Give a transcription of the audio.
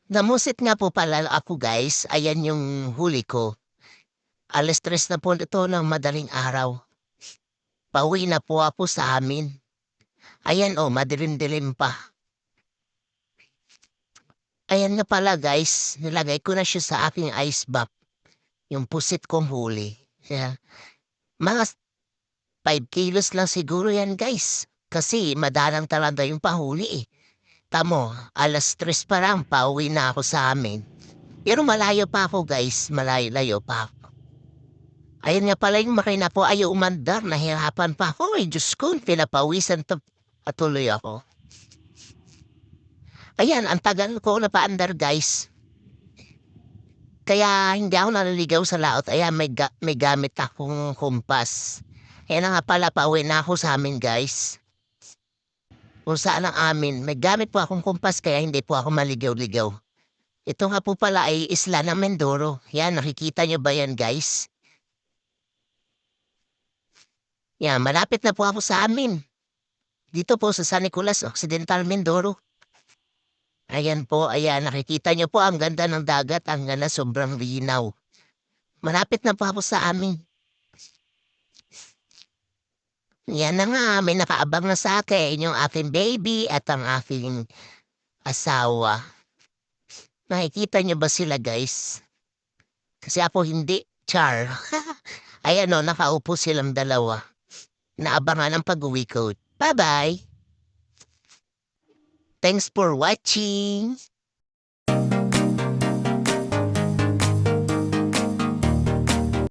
Namusit nga po pala ako guys, ayan yung huli ko. 3:00 na po ito ng madaling araw. Pauwi na po ako sa amin. Ayan madilim-dilim pa. Ayan nga pala guys, nilagay ko na siya sa aking ice box, yung pusit kong huli. Yeah. Mga 5 kilos lang siguro yan guys. Kasi madalang talaga yung pahuli eh. Tamo, 3:00 pa lang, pauwi na ako sa amin. Pero malayo pa ako guys, malayo-layo pa ako. Ayun nga pala yung makina po ayaw umandar, nahirapan pa ako eh, Diyos ko, pinapawisan patuloy ako. Ayan, ang tagal ko napaandar guys. Kaya hindi ako naliligaw sa laot, ayan may gamit akong kumpas. Ayan na nga pala, pauwi na ako sa amin guys. Kung saan ang amin, may gamit po akong kumpas kaya hindi po ako maligaw-ligaw. Ito nga po pala ay isla ng Mindoro. Yan, nakikita nyo ba yan guys? Yan, malapit na po ako sa amin. Dito po sa San Nicolas, Occidental Mindoro. Ayan po, ayan, nakikita nyo po ang ganda ng dagat, ang ganda, sobrang linaw. Malapit na po ako sa amin. Yan na nga, may nakaabang na sa akin, yung aking baby at ang aking asawa. Nakikita nyo ba sila guys? Kasi ako hindi, char. Ayan nakaupo silang dalawa. Naabangan ang pag-uwi ko. Bye-bye! Thanks for watching!